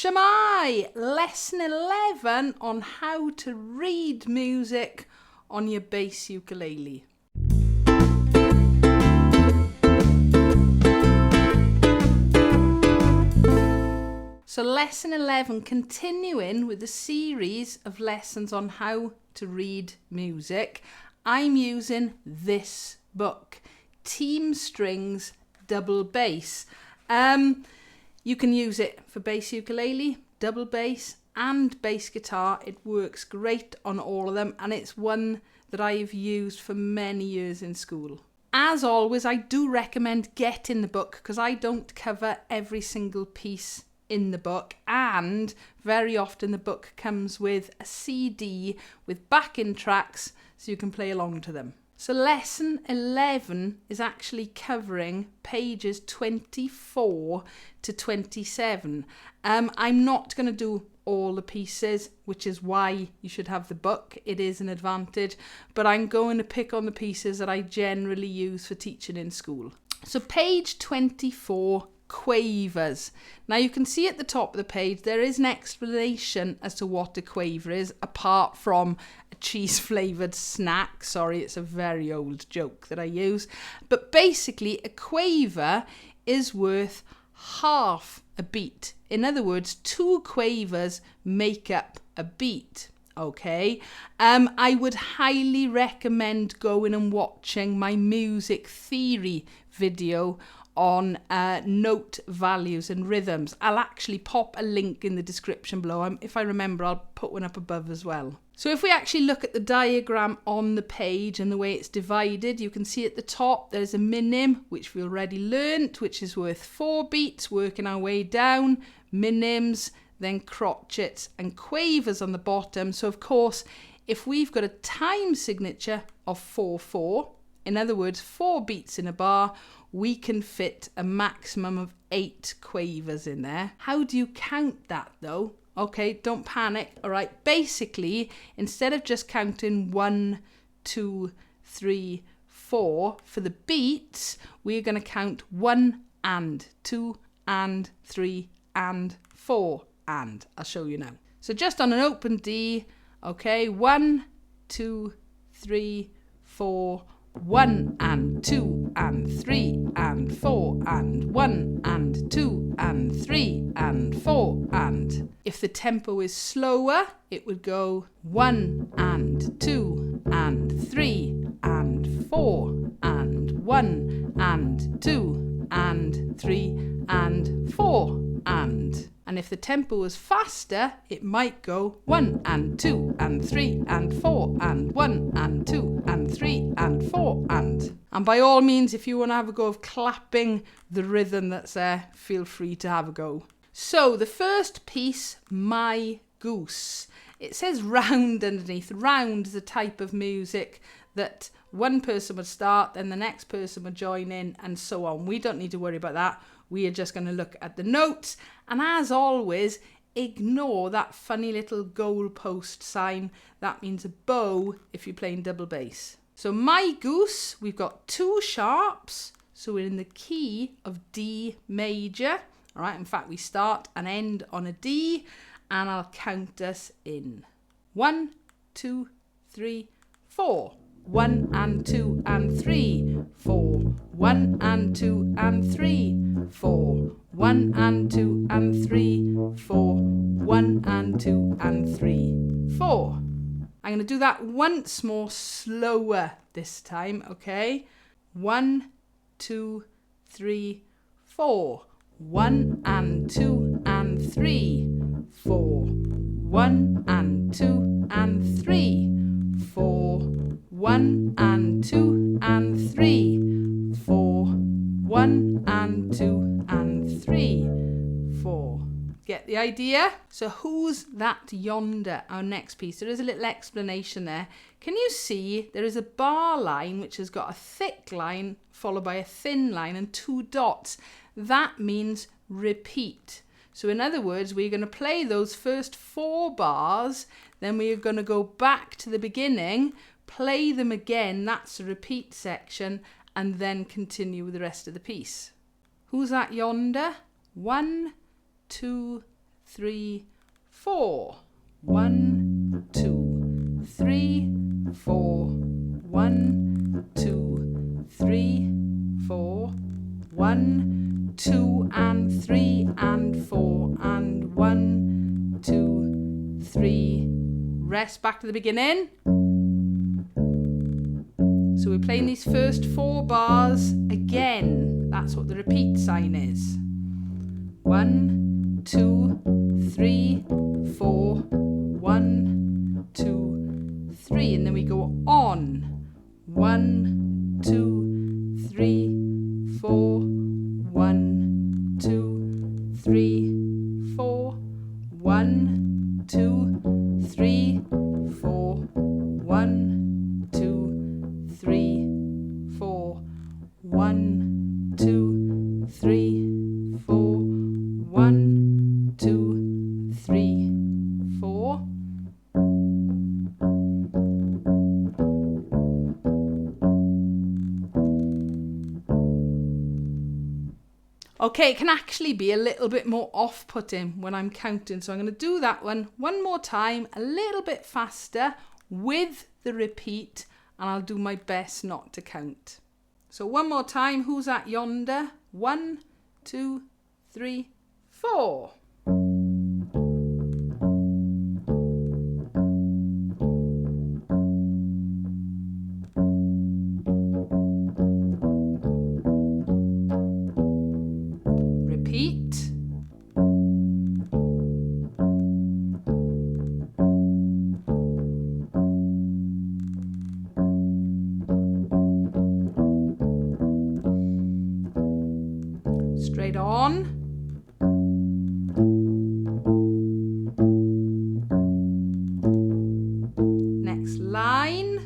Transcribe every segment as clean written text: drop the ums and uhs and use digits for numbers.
Shemai, lesson 11 on how to read music on your bass ukulele. So lesson 11, continuing with the series of lessons on how to read music, I'm using this book, Team Strings Double Bass. You can use it for bass ukulele, double bass and bass guitar. It works great on all of them, and it's one that I've used for many years in school. As always, I do recommend getting the book because I don't cover every single piece in the book, and very often the book comes with a CD with backing tracks so you can play along to them. So lesson 11 is actually covering pages 24 to 27. I'm not going to do all the pieces, which is why you should have the book. It is an advantage, but I'm going to pick on the pieces that I generally use for teaching in school. So page 24, Quavers. Now you can see at the top of the page there is an explanation as to what a quaver is, apart from a cheese flavoured snack. Sorry, it's a very old joke that I use. But basically a quaver is worth half a beat. In other words, 2 quavers make up a beat. Okay, I would highly recommend going and watching my music theory video on note values and rhythms. I'll actually pop a link in the description below. If I remember, I'll put one up above as well. So if we actually look at the diagram on the page and the way it's divided, you can see at the top there's a minim, which we already learnt, which is worth 4 beats, working our way down, minims, then crotchets and quavers on the bottom. So of course, if we've got a time signature of 4/4, in other words 4 beats in a bar, we can fit a maximum of 8 quavers in there. How do you count that though? Okay, don't panic. All right, basically, instead of just counting 1, 2, 3, 4 for the beats, we're going to count 1 and 2 and 3 and 4 and. I'll show you now. So just on an open D, okay, 1, 2, 3, 4, 1 and 2 and 3 and 4 and 1 and 2 and 3 and 4 and. If the tempo is slower, it would go 1 and 2 and 3 and 4 and 1 and 2 and 3 and 4 and. And if the tempo was faster, it might go 1 and 2 and 3 and 4 and 1 and 2 and 3 and 4 and. And by all means, if you want to have a go of clapping the rhythm that's there, feel free to have a go. So the first piece, My Goose. It says round underneath. Round is a type of music that one person would start, then the next person would join in, and so on. We don't need to worry about that. We are just going to look at the notes, and as always, ignore that funny little goalpost sign. That means a bow if you're playing double bass. So My Goose, we've got 2 sharps, so we're in the key of D major. All right, in fact, we start and end on a D, and I'll count us in. 1, 2, 3, 4. 1 and 2 and 3, 4. 1 and 2 and 3, 4. 1 and 2 and 3, 4. 1 and 2 and 3, 4. I'm going to do that once more slower this time, okay? 1, 2, 3, 4. 1 and 2 and 3, 4. 1 and 2 and 3, 4. 1 and 2 and 3, 4. 1 and 2 and 3, 4. Get the idea? So who's that yonder? Our next piece. There is a little explanation there. Can you see there is a bar line which has got a thick line followed by a thin line and 2 dots. That means repeat. So in other words, we're going to play those first 4 bars, then we're going to go back to the beginning, play them again, that's the repeat section, and then continue with the rest of the piece. Who's that yonder? 1, 2, 3, 4. 1, 2, 3, 4. 1, 2, 3, 4. 1, 2 and 3 and 4 and 1, 2, 3. Rest back to the beginning. So we're playing these first 4 bars again. That's what the repeat sign is. 1, 2, 3, 4. 1, 2, 3. And then we go on. 1, 2, 3, 4. 1, 2, 3, 4. 1, 2, 3, 4. 1, 2, 3, 4. 1, 2, 3, 4. 1, 2, 3, 4. Okay, it can actually be a little bit more off-putting when I'm counting. So I'm going to do that one more time, a little bit faster with the repeat, and I'll do my best not to count. So one more time, who's that yonder? 1, 2, 3, 4. Repeat. Straight on. Next line.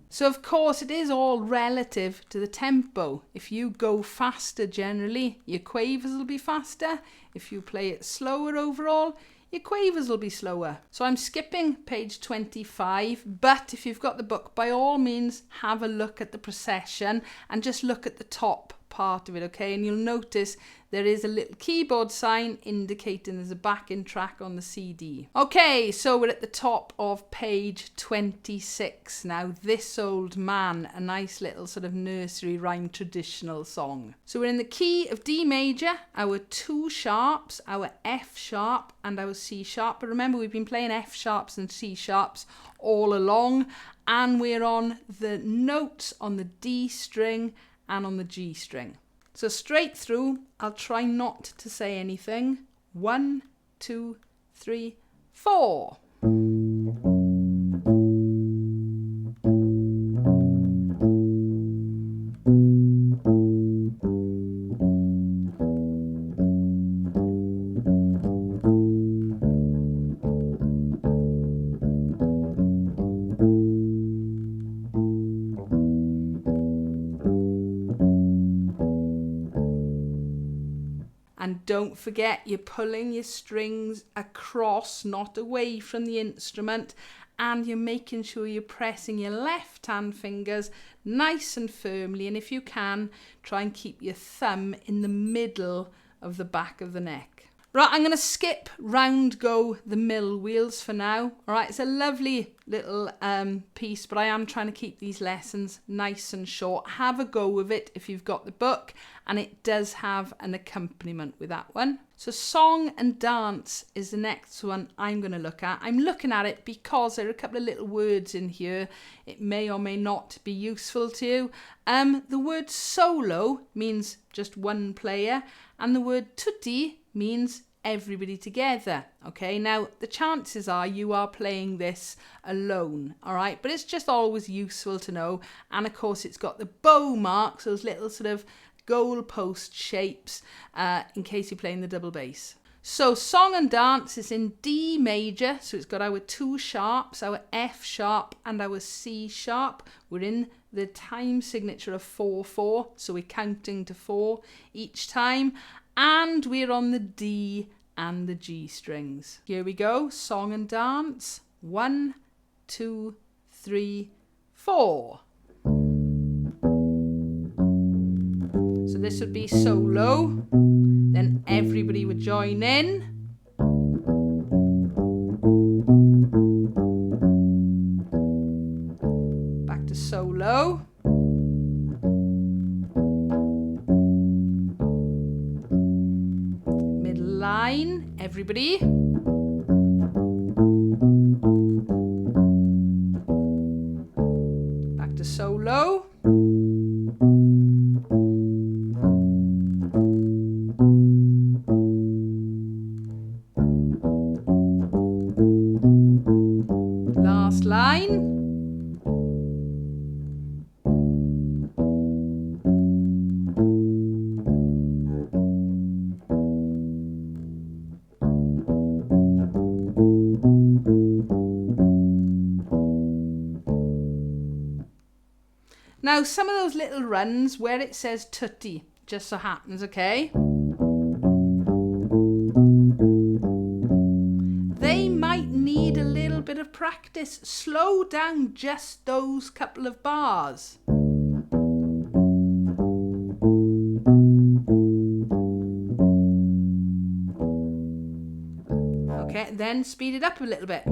So of course it is all relative to the tempo. If you go faster generally, your quavers will be faster. If you play it slower overall, your quavers will be slower. So I'm skipping page 25, but if you've got the book, by all means have a look at the procession and just look at the top part of it, okay? And you'll notice there is a little keyboard sign indicating there's a backing track on the CD. Okay, so we're at the top of page 26 now. This Old Man, a nice little sort of nursery rhyme traditional song. So we're in the key of D major, our 2 sharps, our F sharp and our C sharp. But remember, we've been playing F sharps and C sharps all along, and we're on the notes on the D string and on the G string. So straight through, I'll try not to say anything. 1, 2, 3, 4. And don't forget, you're pulling your strings across, not away from the instrument, and you're making sure you're pressing your left hand fingers nice and firmly, and if you can, try and keep your thumb in the middle of the back of the neck. Right, I'm going to skip round go the mill wheels for now. All right, it's a lovely little piece, but I am trying to keep these lessons nice and short. Have a go with it if you've got the book, and it does have an accompaniment with that one. So song and dance is the next one I'm going to look at. I'm looking at it because there are a couple of little words in here. It may or may not be useful to you. The word solo means just one player, and the word tutti means everybody together. Okay, now the chances are you are playing this alone, all right, but it's just always useful to know. And of course it's got the bow marks, those little sort of goalpost shapes, in case you're playing the double bass. So song and dance is in D major, so it's got our 2 sharps, our F sharp and our C sharp. We're in the time signature of 4/4, so we're counting to 4 each time, and we're on the D and the G strings. Here we go, song and dance. 1, 2, 3, 4. So this would be solo, then everybody would join in. Back to solo. Middle line, everybody. Back to solo. Last line. Now, some of those little runs where it says tutti, just so happens, okay? They might need a little bit of practice. Slow down just those couple of bars. Okay, then speed it up a little bit.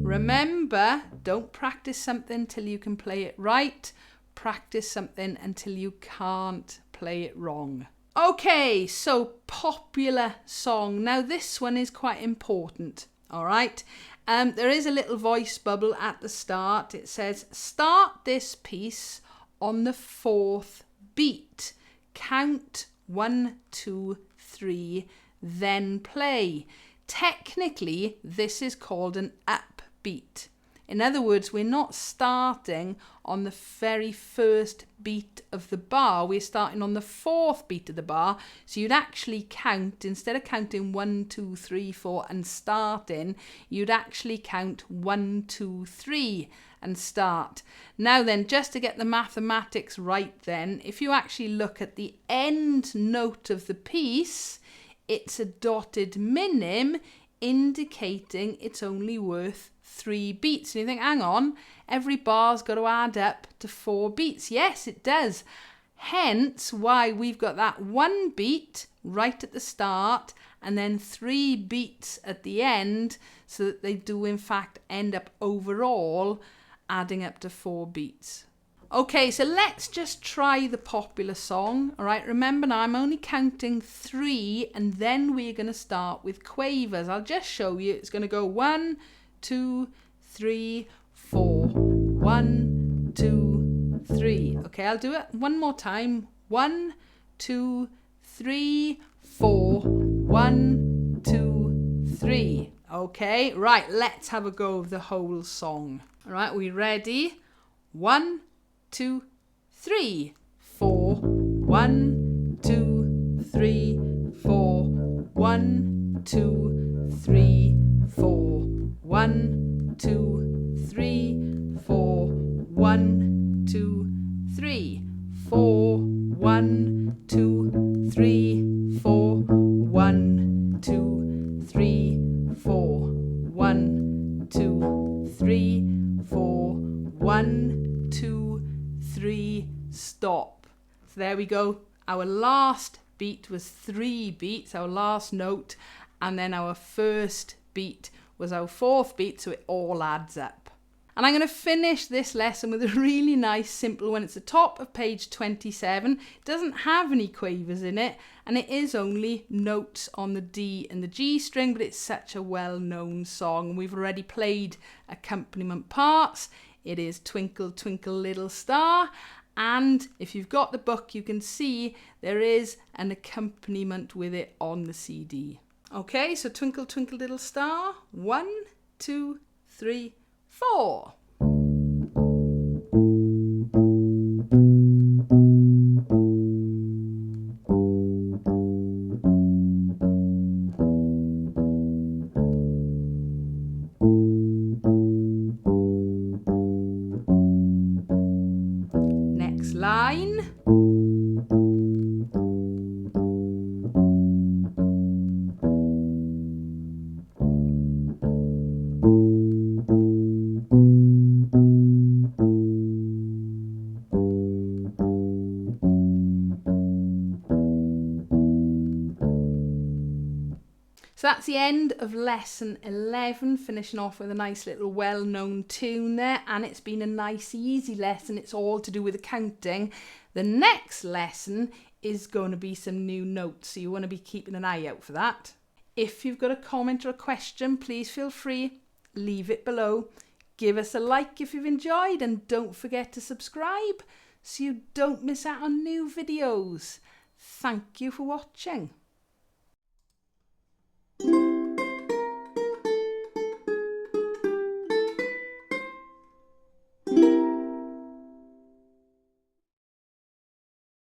Remember, don't practice something till you can play it right. Practice something until you can't play it wrong. Okay, so popular song. Now this one is quite important, all right? There is a little voice bubble at the start. It says, start this piece on the 4th beat. Count 1, 2, 3, then play. Technically, this is called an upbeat. In other words, we're not starting on the very first beat of the bar. We're starting on the 4th beat of the bar. So you'd actually count, instead of counting 1, 2, 3, 4 and starting, you'd actually count 1, 2, 3 and start. Now then, just to get the mathematics right then, if you actually look at the end note of the piece, it's a dotted minim indicating it's only worth 3 beats. And you think, hang on, every bar's got to add up to 4 beats. Yes, it does. Hence why we've got that 1 beat right at the start and then 3 beats at the end, so that they do in fact end up overall adding up to 4 beats. Okay, so let's just try the popular song. All right, remember now I'm only counting 3 and then we're going to start with Quavers. I'll just show you. It's going to go 1, 2, 3, 4. 1, 2, 3. Okay, I'll do it one more time. 1, 2, 3, 4. 1, 2, 3. Okay, right, let's have a go of the whole song. All right, we ready? 1, 2, 3, 4. 1, 2, 3, 4. 1, 2, 3, 4. 1, 2, 3, 4. 1, 2, 3, 4. 1, 2, 3, 4. 1, 2, 3, 4. 1, 2, 3, 4. 1, 2, 3, stop. So there we go. Our last beat was 3 beats, our last note, and then our first beat was our 4th beat, so it all adds up. And I'm going to finish this lesson with a really nice simple one. It's the top of page 27. It doesn't have any quavers in it, and it is only notes on the D and the G string, but it's such a well-known song. We've already played accompaniment parts. It is Twinkle, Twinkle, Little Star. And if you've got the book, you can see there is an accompaniment with it on the CD. Okay, so Twinkle, Twinkle, Little Star. 1, 2, 3, 4. next line. So that's the end of lesson 11, finishing off with a nice little well-known tune there, and it's been a nice easy lesson. It's all to do with the counting. The next lesson is going to be some new notes, so you want to be keeping an eye out for that. If you've got a comment or a question, please feel free, leave it below. Give us a like if you've enjoyed, and don't forget to subscribe so you don't miss out on new videos. Thank you for watching.